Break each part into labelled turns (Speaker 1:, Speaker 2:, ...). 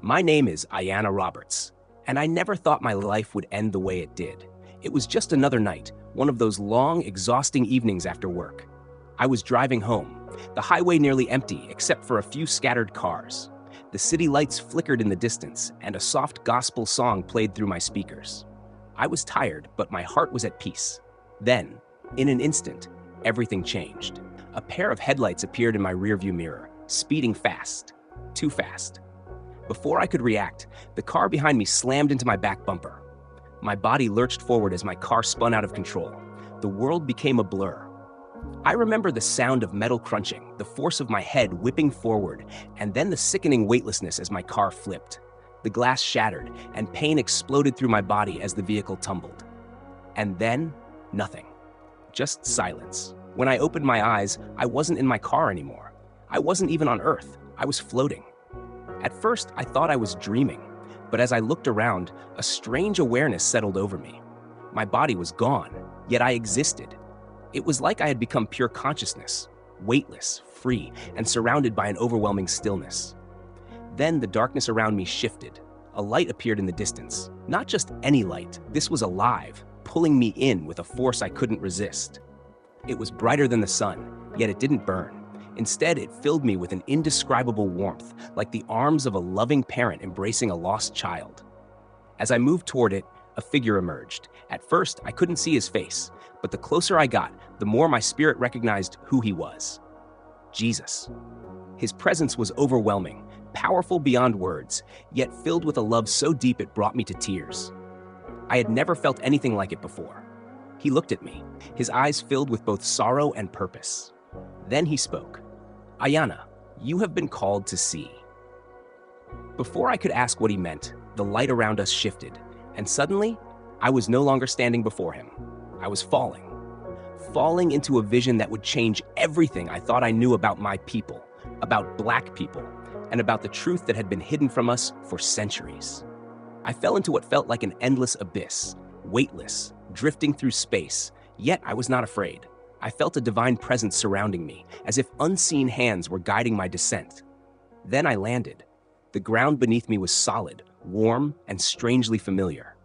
Speaker 1: My name is Ayanna Roberts, and I never thought my life would end the way it did. It was just another night, one of those long, exhausting evenings after work. I was driving home, the highway nearly empty except for a few scattered cars. The city lights flickered in the distance, and a soft gospel song played through my speakers. I was tired, but my heart was at peace. Then, in an instant, everything changed. A pair of headlights appeared in my rearview mirror, speeding fast. Too fast. Before I could react, the car behind me slammed into my back bumper. My body lurched forward as my car spun out of control. The world became a blur. I remember the sound of metal crunching, the force of my head whipping forward, and then the sickening weightlessness as my car flipped. The glass shattered, and pain exploded through my body as the vehicle tumbled. And then, nothing. Just silence. When I opened my eyes, I wasn't in my car anymore. I wasn't even on Earth. I was floating. At first, I thought I was dreaming, but as I looked around, a strange awareness settled over me. My body was gone, yet I existed. It was like I had become pure consciousness, weightless, free, and surrounded by an overwhelming stillness. Then the darkness around me shifted. A light appeared in the distance. Not just any light, this was alive, pulling me in with a force I couldn't resist. It was brighter than the sun, yet it didn't burn. Instead, it filled me with an indescribable warmth, like the arms of a loving parent embracing a lost child. As I moved toward it, a figure emerged. At first, I couldn't see his face, but the closer I got, the more my spirit recognized who he was. Jesus. His presence was overwhelming, powerful beyond words, yet filled with a love so deep it brought me to tears. I had never felt anything like it before. He looked at me, his eyes filled with both sorrow and purpose. Then he spoke. Ayanna, you have been called to see. Before I could ask what he meant, the light around us shifted, and suddenly, I was no longer standing before him. I was falling into a vision that would change everything I thought I knew about my people, about Black people, and about the truth that had been hidden from us for centuries. I fell into what felt like an endless abyss, weightless, drifting through space, yet I was not afraid. I felt a divine presence surrounding me, as if unseen hands were guiding my descent. Then I landed. The ground beneath me was solid, warm, and strangely familiar.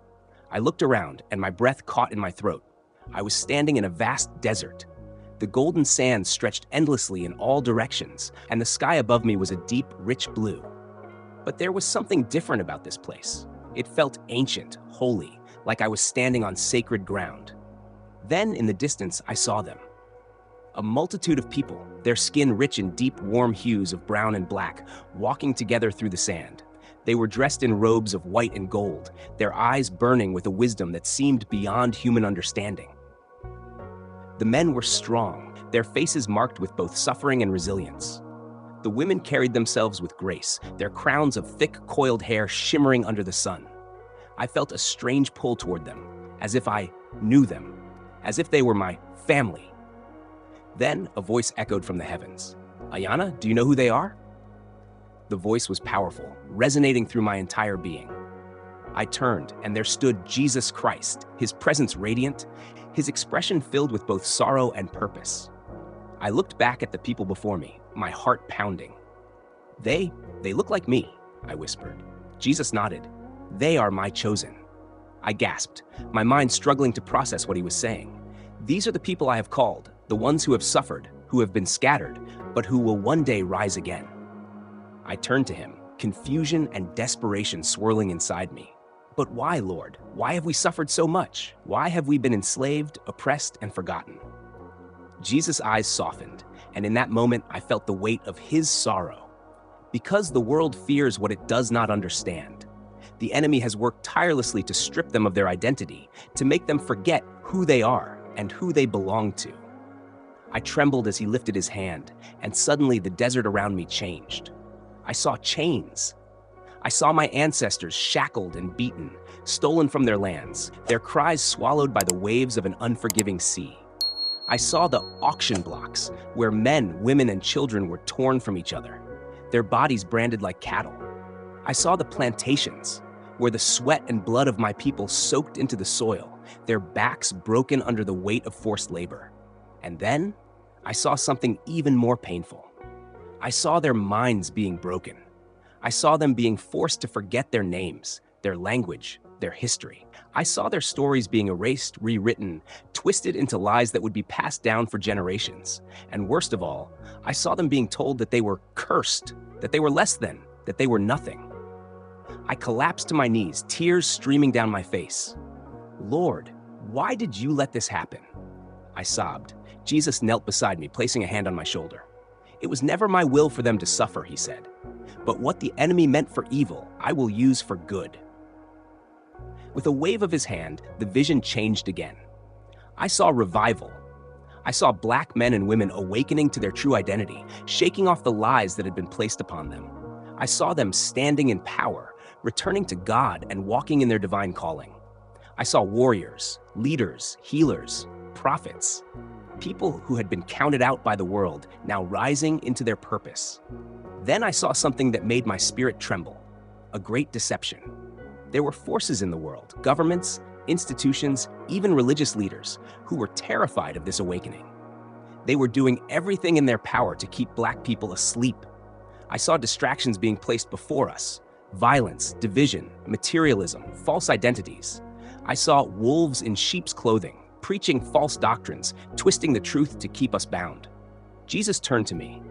Speaker 1: I looked around, and my breath caught in my throat. I was standing in a vast desert. The golden sands stretched endlessly in all directions, and the sky above me was a deep, rich blue. But there was something different about this place. It felt ancient, holy, like I was standing on sacred ground. Then, in the distance, I saw them. A multitude of people, their skin rich in deep, warm hues of brown and black, walking together through the sand. They were dressed in robes of white and gold, their eyes burning with a wisdom that seemed beyond human understanding. The men were strong, their faces marked with both suffering and resilience. The women carried themselves with grace, their crowns of thick, coiled hair shimmering under the sun. I felt a strange pull toward them, as if I knew them, as if they were my family. Then a voice echoed from the heavens. Ayanna, do you know who they are? The voice was powerful, resonating through my entire being. I turned, and there stood Jesus Christ, his presence radiant, his expression filled with both sorrow and purpose. I looked back at the people before me, my heart pounding. They look like me, I whispered. Jesus nodded. They are my chosen. I gasped, my mind struggling to process what he was saying. These are the people I have called, the ones who have suffered, who have been scattered, but who will one day rise again. I turned to him, confusion and desperation swirling inside me. But why, Lord? Why have we suffered so much? Why have we been enslaved, oppressed, and forgotten? Jesus' eyes softened, and in that moment I felt the weight of his sorrow. Because the world fears what it does not understand. The enemy has worked tirelessly to strip them of their identity, to make them forget who they are and who they belong to. I trembled as he lifted his hand, and suddenly the desert around me changed. I saw chains. I saw my ancestors shackled and beaten, stolen from their lands, their cries swallowed by the waves of an unforgiving sea. I saw the auction blocks, where men, women, and children were torn from each other, their bodies branded like cattle. I saw the plantations, where the sweat and blood of my people soaked into the soil, their backs broken under the weight of forced labor. And then, I saw something even more painful. I saw their minds being broken. I saw them being forced to forget their names, their language, their history. I saw their stories being erased, rewritten, twisted into lies that would be passed down for generations. And worst of all, I saw them being told that they were cursed, that they were less than, that they were nothing. I collapsed to my knees, tears streaming down my face. Lord, why did you let this happen? I sobbed. Jesus knelt beside me, placing a hand on my shoulder. It was never my will for them to suffer, he said. But what the enemy meant for evil, I will use for good. With a wave of his hand, the vision changed again. I saw revival. I saw black men and women awakening to their true identity, shaking off the lies that had been placed upon them. I saw them standing in power, returning to God and walking in their divine calling. I saw warriors, leaders, healers, prophets, people who had been counted out by the world, now rising into their purpose. Then I saw something that made my spirit tremble, a great deception. There were forces in the world, governments, institutions, even religious leaders, who were terrified of this awakening. They were doing everything in their power to keep black people asleep. I saw distractions being placed before us, violence, division, materialism, false identities. I saw wolves in sheep's clothing, preaching false doctrines, twisting the truth to keep us bound. Jesus turned to me,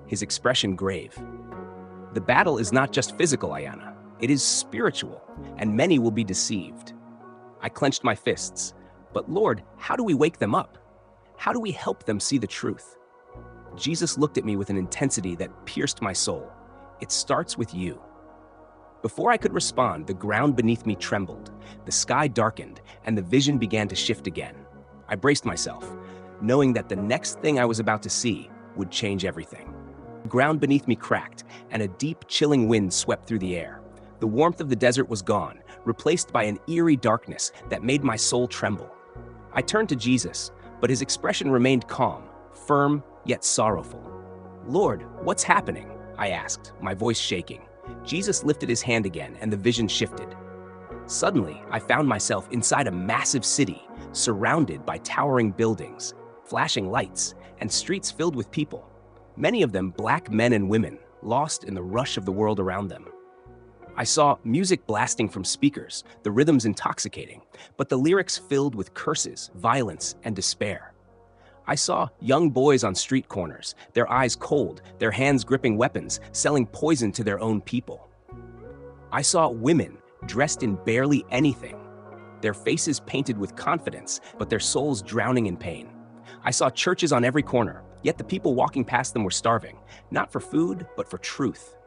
Speaker 1: his expression grave. The battle is not just physical, Ayana. It is spiritual, and many will be deceived. I clenched my fists. But Lord, how do we wake them up? How do we help them see the truth? Jesus looked at me with an intensity that pierced my soul. It starts with you. Before I could respond, the ground beneath me trembled, the sky darkened, and the vision began to shift again. I braced myself, knowing that the next thing I was about to see would change everything. The ground beneath me cracked, and a deep, chilling wind swept through the air. The warmth of the desert was gone, replaced by an eerie darkness that made my soul tremble. I turned to Jesus, but his expression remained calm, firm, yet sorrowful. Lord, what's happening? I asked, my voice shaking. Jesus lifted his hand again, and the vision shifted. Suddenly, I found myself inside a massive city, surrounded by towering buildings, flashing lights, and streets filled with people. Many of them black men and women, lost in the rush of the world around them. I saw music blasting from speakers, the rhythms intoxicating, but the lyrics filled with curses, violence, and despair. I saw young boys on street corners, their eyes cold, their hands gripping weapons, selling poison to their own people. I saw women dressed in barely anything, their faces painted with confidence, but their souls drowning in pain. I saw churches on every corner, yet the people walking past them were starving, not for food, but for truth.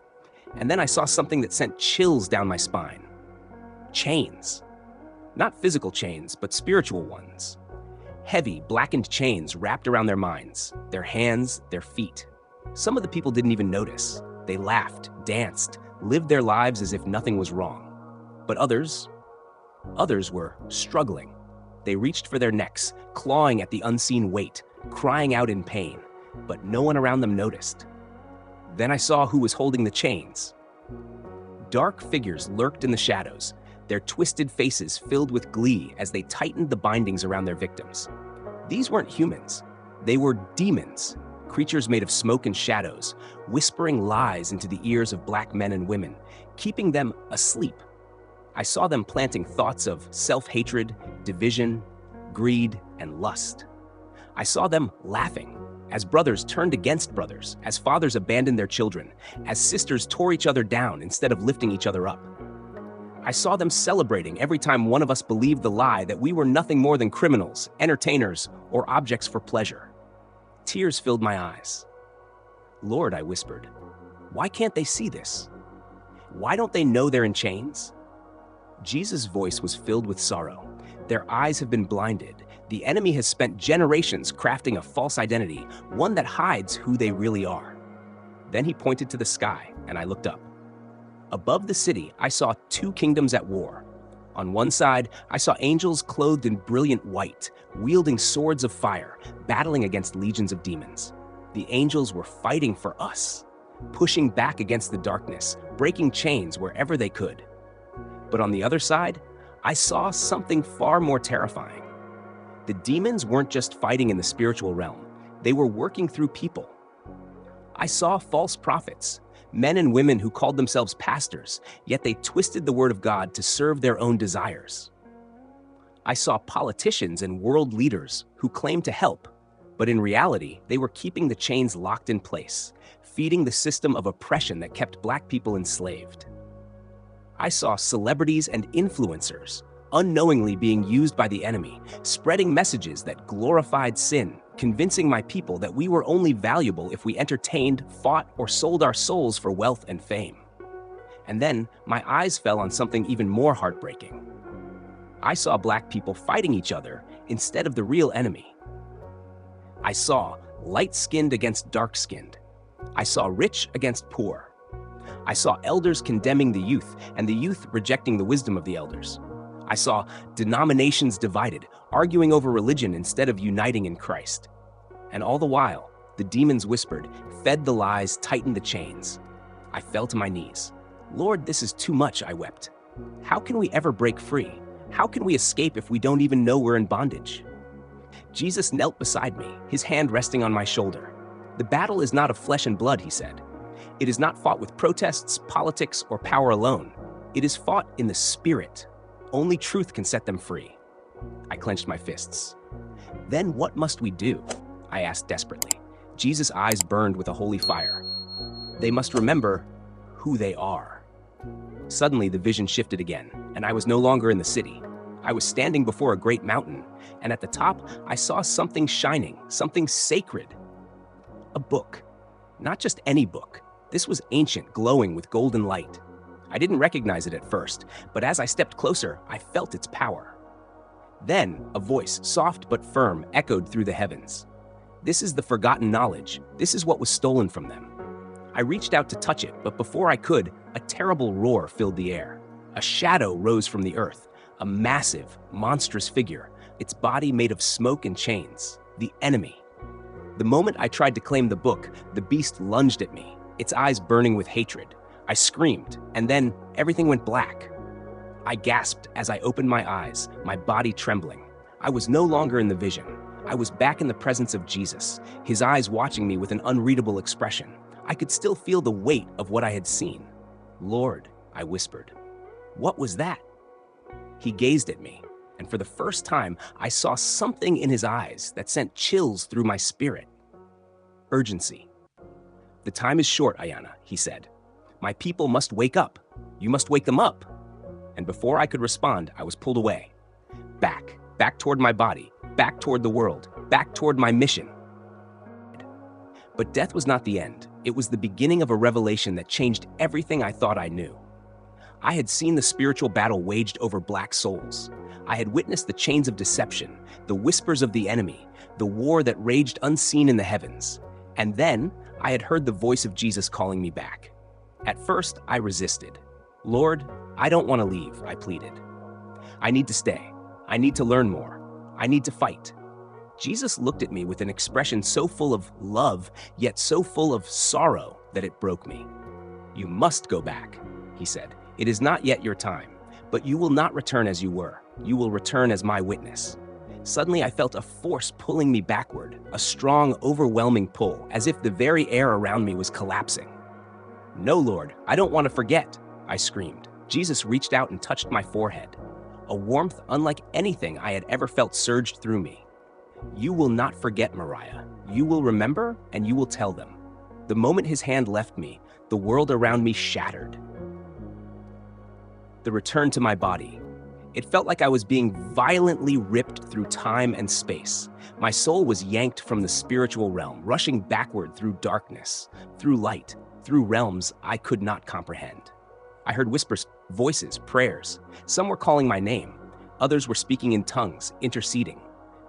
Speaker 1: And then I saw something that sent chills down my spine. Chains. Not physical chains, but spiritual ones. Heavy, blackened chains wrapped around their minds, their hands, their feet. Some of the people didn't even notice. They laughed, danced, lived their lives as if nothing was wrong. But others were struggling. They reached for their necks, clawing at the unseen weight, crying out in pain, but no one around them noticed. Then I saw who was holding the chains. Dark figures lurked in the shadows, their twisted faces filled with glee as they tightened the bindings around their victims. These weren't humans. They were demons, creatures made of smoke and shadows, whispering lies into the ears of black men and women, keeping them asleep. I saw them planting thoughts of self-hatred, division, greed, and lust. I saw them laughing as brothers turned against brothers, as fathers abandoned their children, as sisters tore each other down instead of lifting each other up. I saw them celebrating every time one of us believed the lie that we were nothing more than criminals, entertainers, or objects for pleasure. Tears filled my eyes. Lord, I whispered, why can't they see this? Why don't they know they're in chains? Jesus' voice was filled with sorrow. Their eyes have been blinded. The enemy has spent generations crafting a false identity, one that hides who they really are. Then he pointed to the sky, and I looked up. Above the city, I saw two kingdoms at war. On one side, I saw angels clothed in brilliant white, wielding swords of fire, battling against legions of demons. The angels were fighting for us, pushing back against the darkness, breaking chains wherever they could. But on the other side, I saw something far more terrifying. The demons weren't just fighting in the spiritual realm. They were working through people. I saw false prophets, Men and women who called themselves pastors, yet they twisted the word of God to serve their own desires. I saw politicians and world leaders who claimed to help, but in reality, they were keeping the chains locked in place, feeding the system of oppression that kept Black people enslaved. I saw celebrities and influencers unknowingly being used by the enemy, spreading messages that glorified sin, convincing my people that we were only valuable if we entertained, fought, or sold our souls for wealth and fame. And then my eyes fell on something even more heartbreaking. I saw Black people fighting each other instead of the real enemy. I saw light-skinned against dark-skinned. I saw rich against poor. I saw elders condemning the youth and the youth rejecting the wisdom of the elders. I saw denominations divided, arguing over religion instead of uniting in Christ. And all the while, the demons whispered, fed the lies, tightened the chains. I fell to my knees. Lord, this is too much, I wept. How can we ever break free? How can we escape if we don't even know we're in bondage? Jesus knelt beside me, his hand resting on my shoulder. The battle is not of flesh and blood, he said. It is not fought with protests, politics, or power alone. It is fought in the Spirit. Only truth can set them free. I clenched my fists. Then what must we do? I asked desperately. Jesus' eyes burned with a holy fire. They must remember who they are. Suddenly, the vision shifted again, and I was no longer in the city. I was standing before a great mountain, and at the top, I saw something shining, something sacred. A book. Not just any book. This was ancient, glowing with golden light. I didn't recognize it at first, but as I stepped closer, I felt its power. Then, a voice, soft but firm, echoed through the heavens. This is the forgotten knowledge. This is what was stolen from them. I reached out to touch it, but before I could, a terrible roar filled the air. A shadow rose from the earth, a massive, monstrous figure, its body made of smoke and chains, the enemy. The moment I tried to claim the book, the beast lunged at me, its eyes burning with hatred. I screamed, and then everything went black. I gasped as I opened my eyes, my body trembling. I was no longer in the vision. I was back in the presence of Jesus, his eyes watching me with an unreadable expression. I could still feel the weight of what I had seen. Lord, I whispered. What was that? He gazed at me, and for the first time, I saw something in his eyes that sent chills through my spirit. Urgency. The time is short, Ayana, he said. My people must wake up. You must wake them up. And before I could respond, I was pulled away. Back toward my body, back toward the world, back toward my mission. But death was not the end. It was the beginning of a revelation that changed everything I thought I knew. I had seen the spiritual battle waged over Black souls. I had witnessed the chains of deception, the whispers of the enemy, the war that raged unseen in the heavens. And then I had heard the voice of Jesus calling me back. At first, I resisted. Lord, I don't want to leave, I pleaded. I need to stay. I need to learn more. I need to fight. Jesus looked at me with an expression so full of love, yet so full of sorrow that it broke me. You must go back, he said. It is not yet your time, but you will not return as you were. You will return as my witness. Suddenly, I felt a force pulling me backward, a strong, overwhelming pull, as if the very air around me was collapsing. No, Lord, I don't want to forget, I screamed. Jesus reached out and touched my forehead. A warmth unlike anything I had ever felt surged through me. You will not forget, Mariah. You will remember, and you will tell them. The moment his hand left me, the world around me shattered. The return to my body. It felt like I was being violently ripped through time and space. My soul was yanked from the spiritual realm, rushing backward through darkness, through light, through realms I could not comprehend. I heard whispers, voices, prayers. Some were calling my name. Others were speaking in tongues, interceding.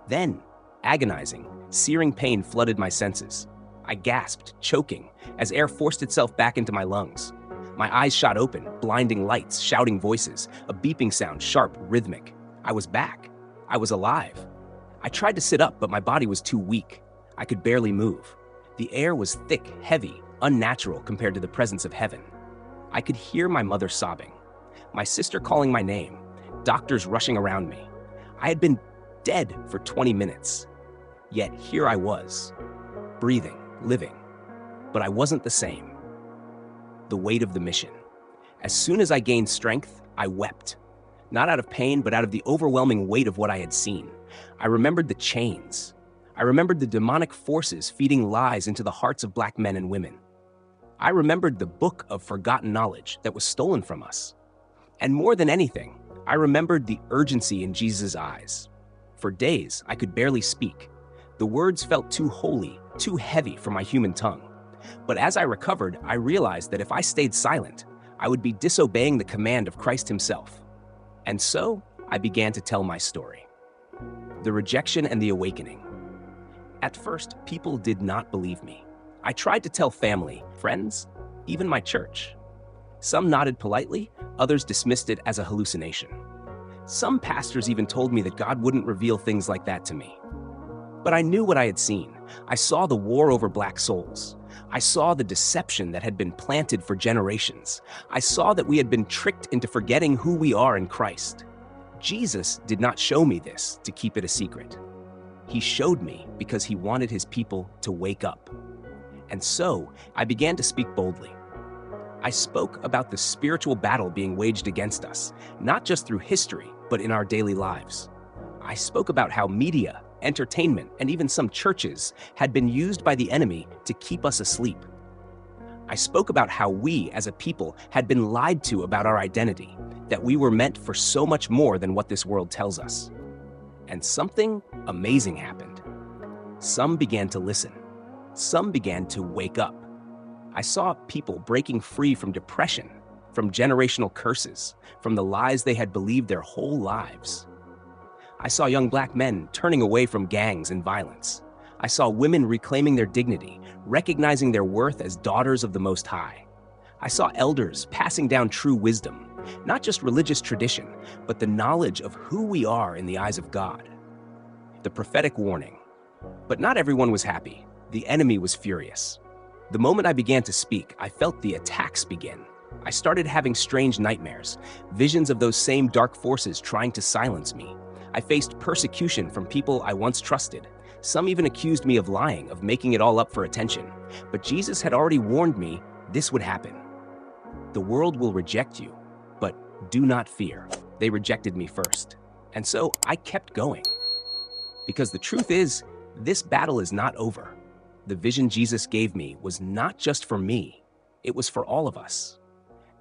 Speaker 1: Then, agonizing, searing pain flooded my senses. I gasped, choking, as air forced itself back into my lungs. My eyes shot open, blinding lights, shouting voices, a beeping sound, sharp, rhythmic. I was back. I was alive. I tried to sit up, but my body was too weak. I could barely move. The air was thick, heavy, unnatural compared to the presence of heaven. I could hear my mother sobbing, my sister calling my name, doctors rushing around me. I had been dead for 20 minutes. Yet here I was, breathing, living. But I wasn't the same. the weight of the mission. As soon as I gained strength, I wept. Not out of pain, but out of the overwhelming weight of what I had seen. I remembered the chains. I remembered the demonic forces feeding lies into the hearts of Black men and women. I remembered the book of forgotten knowledge that was stolen from us. And more than anything, I remembered the urgency in Jesus' eyes. For days, I could barely speak. The words felt too holy, too heavy for my human tongue. But as I recovered, I realized that if I stayed silent, I would be disobeying the command of Christ himself. And so, I began to tell my story. The rejection and the awakening. At first, people did not believe me. I tried to tell family, friends, even my church. Some nodded politely, others dismissed it as a hallucination. Some pastors even told me that God wouldn't reveal things like that to me. But I knew what I had seen. I saw the war over Black souls. I saw the deception that had been planted for generations. I saw that we had been tricked into forgetting who we are in Christ. Jesus did not show me this to keep it a secret. He showed me because he wanted his people to wake up. And so, I began to speak boldly. I spoke about the spiritual battle being waged against us, not just through history, but in our daily lives. I spoke about how media, entertainment, and even some churches had been used by the enemy to keep us asleep. I spoke about how we, as a people, had been lied to about our identity, that we were meant for so much more than what this world tells us. And something amazing happened. Some began to listen. Some began to wake up. I saw people breaking free from depression, from generational curses, from the lies they had believed their whole lives. I saw young Black men turning away from gangs and violence. I saw women reclaiming their dignity, recognizing their worth as daughters of the Most High. I saw elders passing down true wisdom, not just religious tradition, but the knowledge of who we are in the eyes of God. The prophetic warning. But not everyone was happy. The enemy was furious. The moment I began to speak, I felt the attacks begin. I started having strange nightmares, visions of those same dark forces trying to silence me. I faced persecution from people I once trusted. Some even accused me of lying, of making it all up for attention. But Jesus had already warned me this would happen. The world will reject you, but do not fear. They rejected me first. And so I kept going. Because the truth is, this battle is not over. The vision Jesus gave me was not just for me, it was for all of us.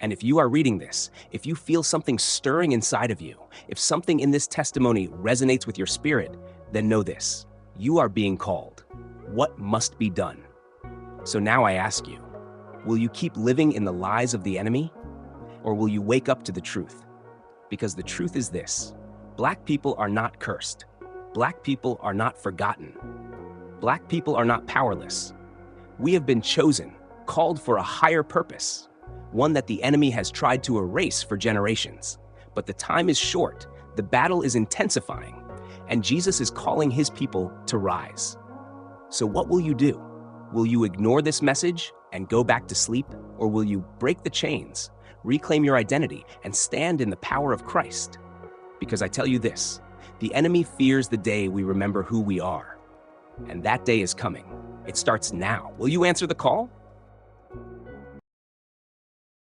Speaker 1: And if you are reading this, if you feel something stirring inside of you, if something in this testimony resonates with your spirit, then know this: you are being called. What must be done? So now I ask you, will you keep living in the lies of the enemy? Or will you wake up to the truth? Because the truth is this: Black people are not cursed. Black people are not forgotten. Black people are not powerless. We have been chosen, called for a higher purpose, one that the enemy has tried to erase for generations. But the time is short, the battle is intensifying, and Jesus is calling his people to rise. So what will you do? Will you ignore this message and go back to sleep? Or will you break the chains, reclaim your identity, and stand in the power of Christ? Because I tell you this, the enemy fears the day we remember who we are. And that day is coming. It starts now. Will you answer the call?